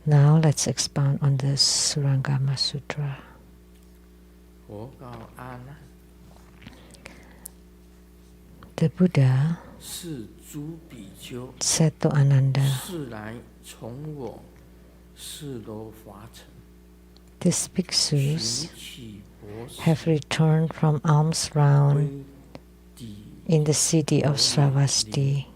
Now let's expound on the Surangama Sutra. The Buddha said to Ananda, "These bhiksus have returned from alms round in the city of Sravasti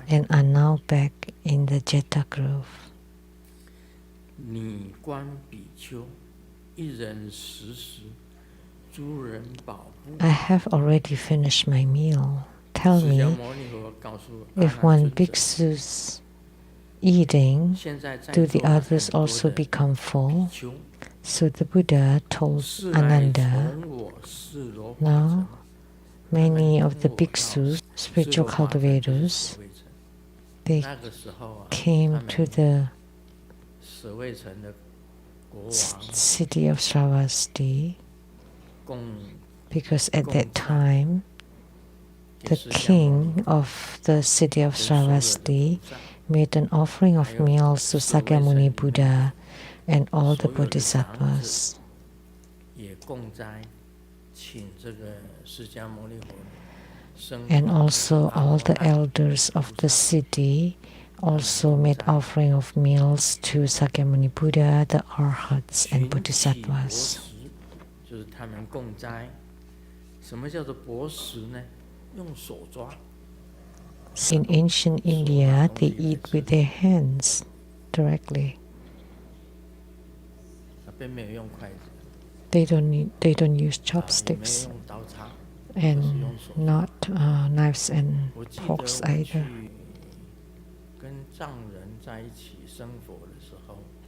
and are now back in the Jeta Grove. I have already finished my meal. Tell me, if one bhiksu's eating, do the others also become full?" So the Buddha told Ananda, "Now, many of the bhiksus, spiritual cultivators, they came to the city of Sravasti because at that time the king of the city of Sravasti made an offering of meals to Sakyamuni Buddha and all the bodhisattvas. And also all the elders of the city also made offering of meals to Sakyamuni Buddha, the arhats and bodhisattvas." In ancient India, they eat with their hands directly. They don't use chopsticks and not knives and forks either.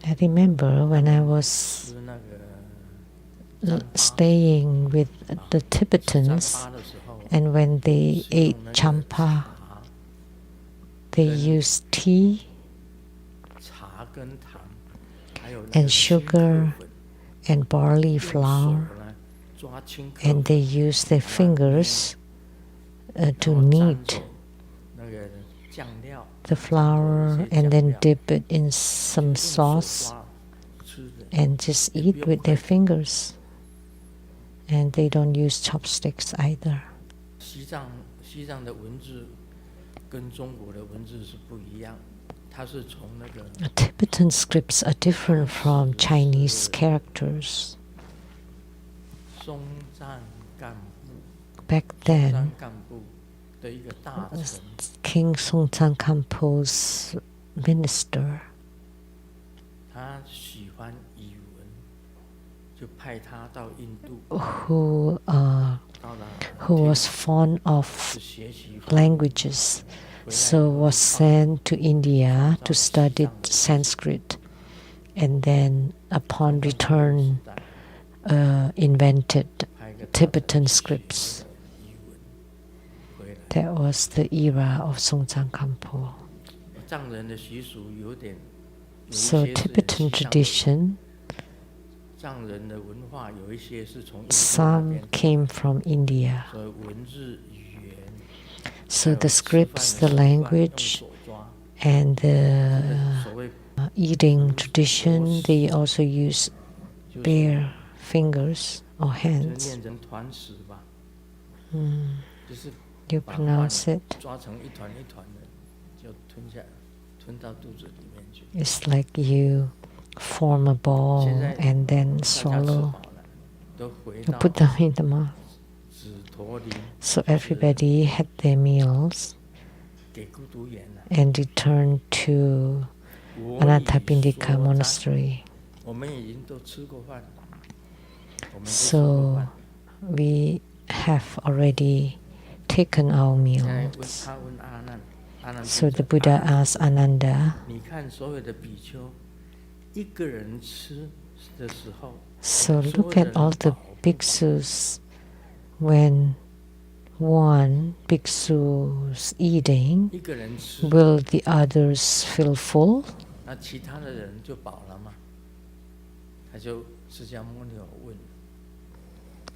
I remember when I was staying with the Tibetans, and when they ate tsampa, they used tea and sugar and barley flour, and they used their fingers to knead the flour and then dip it in some sauce and just eat with their fingers. And they don't use chopsticks either. Tibetan scripts are different from Chinese characters. Back then, King Songtsan Kampo's minister who was fond of languages, so was sent to India to study Sanskrit, and then upon return invented Tibetan scripts. That was the era of Songtsan Kampo. So Tibetan tradition, some came from India. So the scripts, the language, and the eating tradition, they also use bare fingers or hands. You pronounce it. It's like you form a ball and then swallow. You put them in the mouth. So everybody had their meals and returned to Anathapindika monastery. So we have already taken our meals. So the Buddha asked Ananda, so look at all the bhiksus. When one bhiksu's eating, will the others feel full?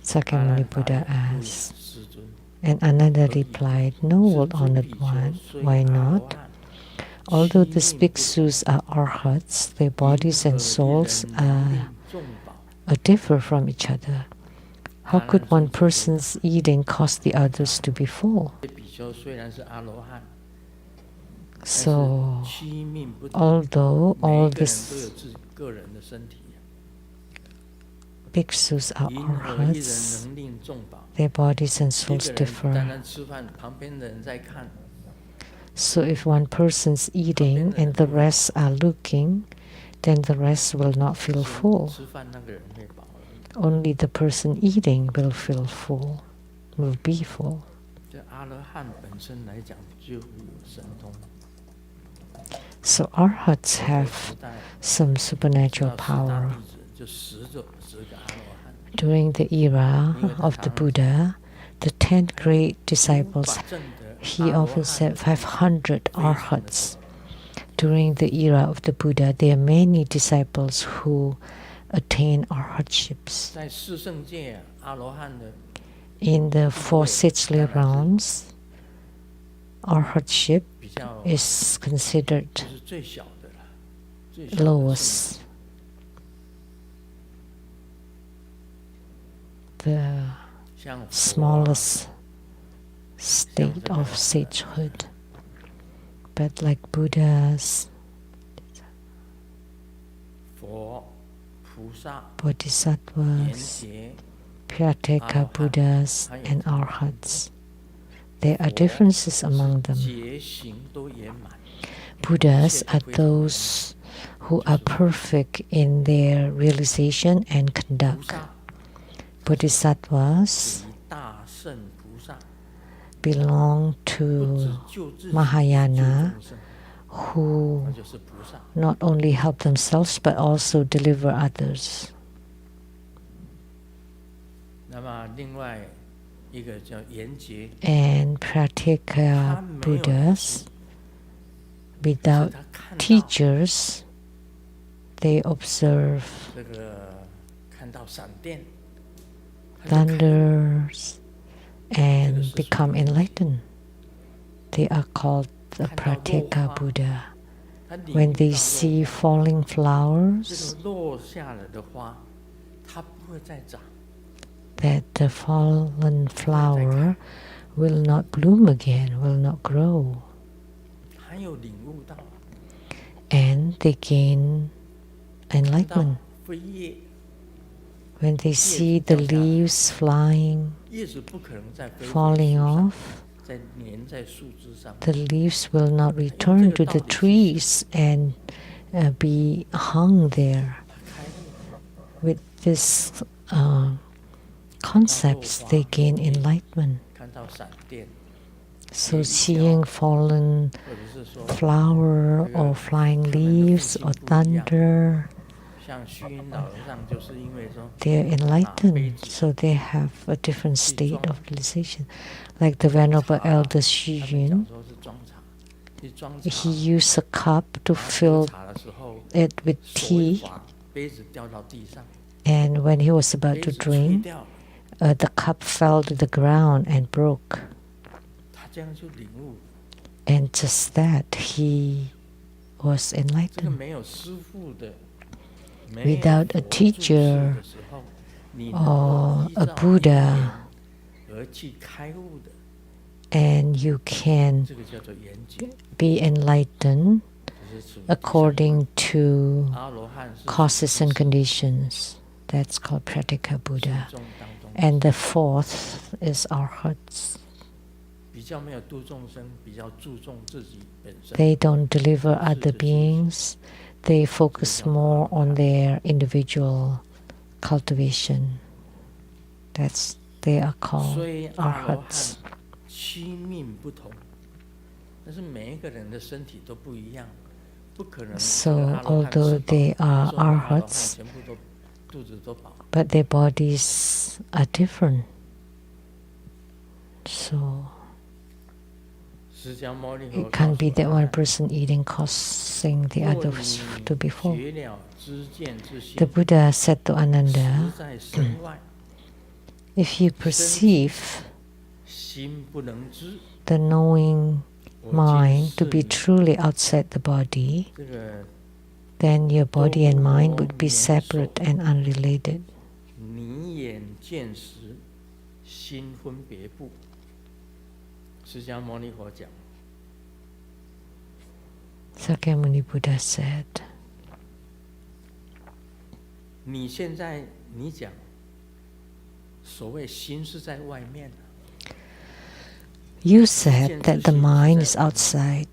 Sakyamuni Buddha asked, And Ananda replied, "Noble honored one, why not? Although these bhiksus are arhats, their bodies and souls differ from each other. How could one person's eating cause the others to be full?" So, although all these bhiksus are arhats, their bodies and souls differ. So if one person's eating and the rest are looking, then the rest will not feel full. Only the person eating will feel full, will be full. So arhats have some supernatural power. During the era of the Buddha, the 10 great disciples, he often said 500 arhats. During the era of the Buddha, there are many disciples who attain arhatships. In the 4 sixthly rounds, arhatship is considered lowest. The smallest state of sagehood. But like Buddhas, Bodhisattvas, Prateka Buddhas, and Arhats, there are differences among them. Buddhas are those who are perfect in their realization and conduct. Bodhisattvas belong to Mahayana, who not only help themselves but also deliver others. And Prateka Buddhas, without teachers, they observe thunders and become enlightened. They are called the Prateka Buddha. When they see falling flowers, that the fallen flower will not bloom again, will not grow. And they gain enlightenment. When they see the leaves flying, falling off, the leaves will not return to the trees and be hung there. With this concepts, they gain enlightenment. So seeing fallen flower or flying leaves or thunder, they are enlightened, so they have a different state of realization. Like the Venerable Elder Xu Yun, he used a cup to fill it with tea, and when he was about to drink, the cup fell to the ground and broke. And just that, he was enlightened. Without a teacher or a Buddha, and you can be enlightened according to causes and conditions. That's called Prateka Buddha. And the fourth is Arhats. They don't deliver other beings. They focus more on their individual cultivation. They are called Arhats. So although they are Arhats, but their bodies are different. So it can't be that one person eating causing the others to be full. The Buddha said to Ananda, if you perceive the knowing mind to be truly outside the body, then your body and mind would be separate and unrelated. Sakyamuni Buddha said, you said that the mind is outside.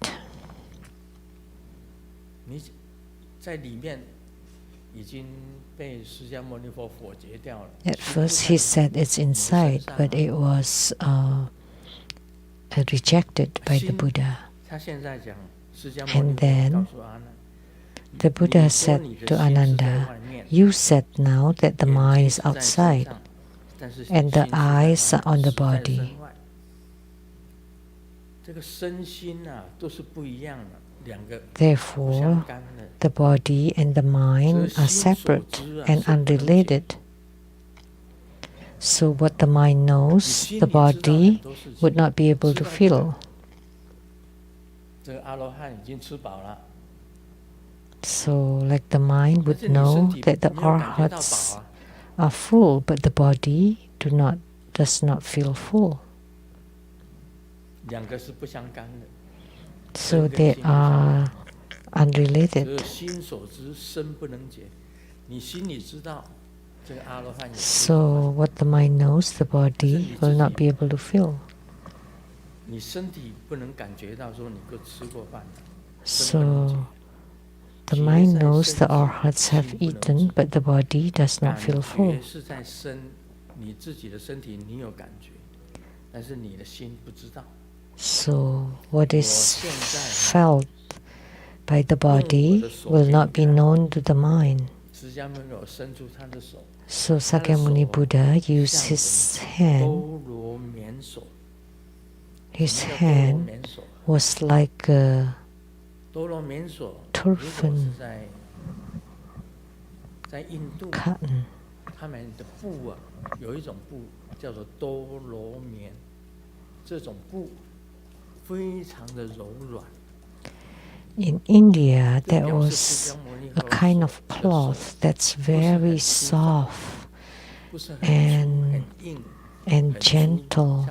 At first he said it's inside, but it was rejected by the Buddha. And then the Buddha said to Ananda, you said now that the mind is outside and the eyes are on the body. Therefore, the body and the mind are separate and unrelated. So what the mind knows, the body would not be able to feel. So, like the mind would know that the arhats are full, but the body does not feel full. So they are unrelated. So what the mind knows, the body will not be able to feel. So the mind knows the arhats have eaten, but the body does not feel full. So what is felt by the body will not be known to the mind. So Sakyamuni Buddha used his hand. His hand was like a turban, cotton. In India, there was a kind of cloth that's very soft and gentle.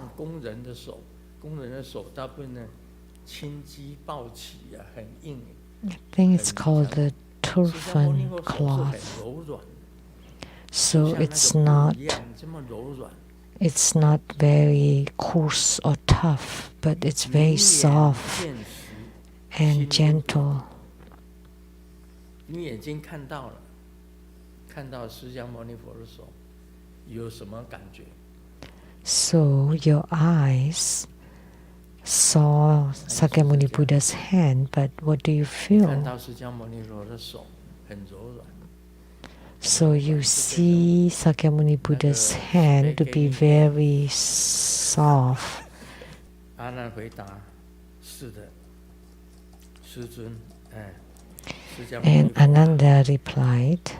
I think it's called the turban cloth. So it's not very coarse or tough, but it's very soft and gentle. So your eyes saw Sakyamuni Buddha's hand, but what do you feel? So you see Sakyamuni Buddha's hand to be very soft. And Ananda replied,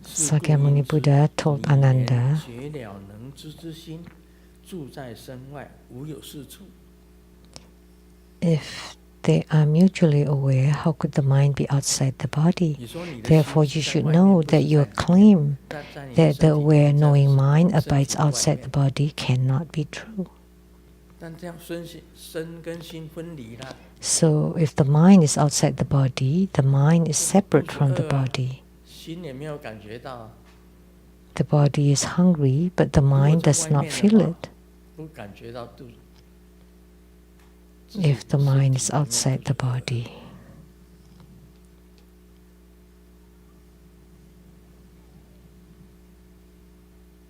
Sakyamuni Buddha told Ananda, if they are mutually aware, how could the mind be outside the body? Therefore, you should know that your claim that the aware knowing mind abides outside the body cannot be true. So, if the mind is outside the body, the mind is separate from the body. The body is hungry, but the mind does not feel it. If the mind is outside the body.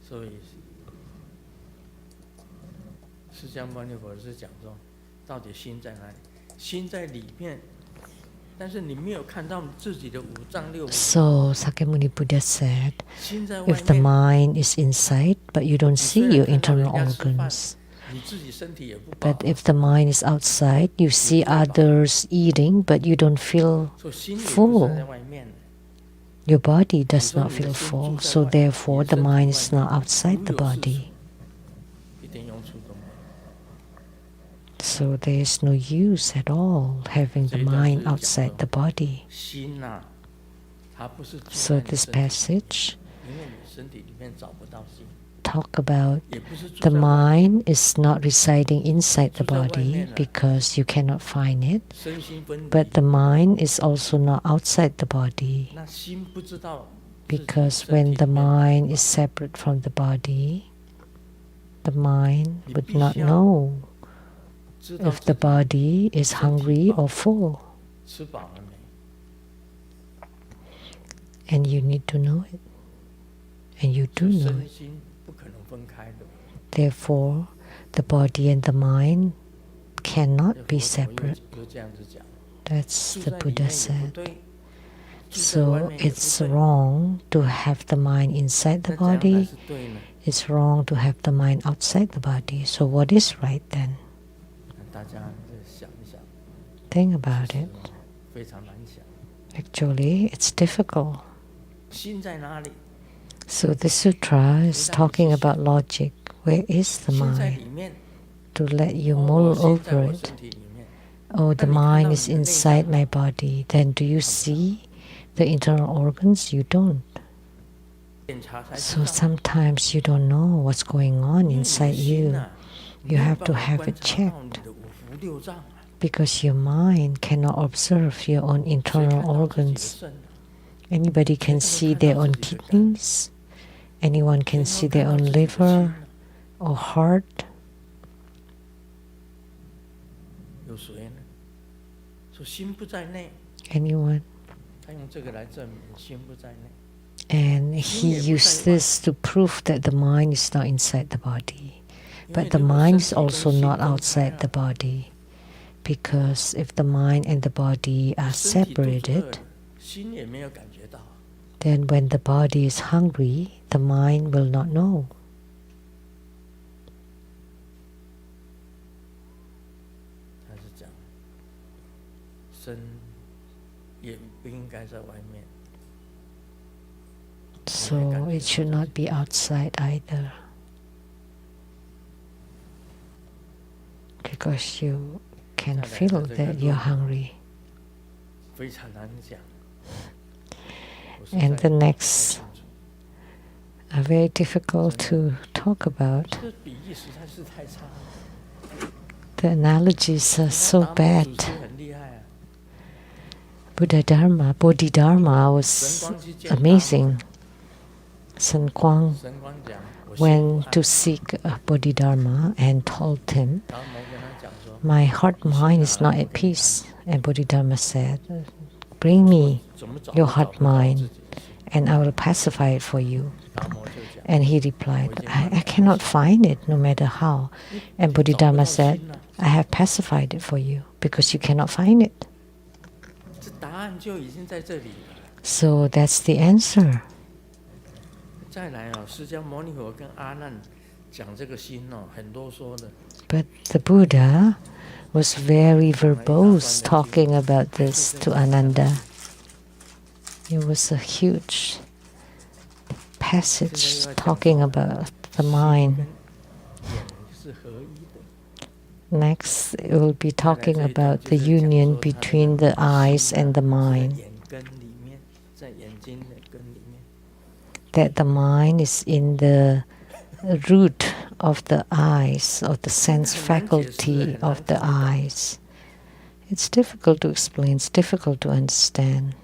So, 释迦牟尼佛是讲说，到底心在哪里？心在里面，但是你没有看到自己的五脏六腑。So Sakyamuni Buddha said, if the mind is inside, but you don't see your internal organs, But if the mind is outside, you see others eating, but you don't feel full. Your body does not feel full, so therefore the mind is not outside the body. So there is no use at all having the mind outside the body. So this passage talk about the mind is not residing inside the body because you cannot find it, but the mind is also not outside the body because when the mind is separate from the body, the mind would not know if the body is hungry or full. And you need to know it. And you do know it. Therefore, the body and the mind cannot be separate. That's the Buddha said. So it's wrong to have the mind inside the body. It's wrong to have the mind outside the body. So what is right then? Think about it. Actually, it's difficult. So the sutra is talking about logic. Where is the mind? To let you mull over it. Oh, the mind is inside my body. Then do you see the internal organs? You don't. So sometimes you don't know what's going on inside you. You have to have it checked. Because your mind cannot observe your own internal organs. Anybody can see their own kidneys. Anyone can see their own liver or heart. Anyone? And he used this to prove that the mind is not inside the body. But the mind is also not outside the body. Because if the mind and the body are separated, then when the body is hungry, the mind will not know. So it should not be outside either. Because you can feel that you're hungry. And the next are very difficult to talk about. The analogies are so bad. Buddha Dharma, Bodhidharma was amazing. Sun Quang went to seek Bodhidharma and told him, my heart mind is not at peace. And Bodhidharma said, bring me your heart mind and I will pacify it for you. And he replied, I cannot find it no matter how. And Bodhidharma said, I have pacified it for you because you cannot find it. So that's the answer. But the Buddha was very verbose talking about this to Ananda. It was a huge passage talking about the mind. Next, it will be talking about the union between the eyes and the mind. That the mind is in the root of the eyes, of the sense faculty of the eyes. It's difficult to explain, it's difficult to understand.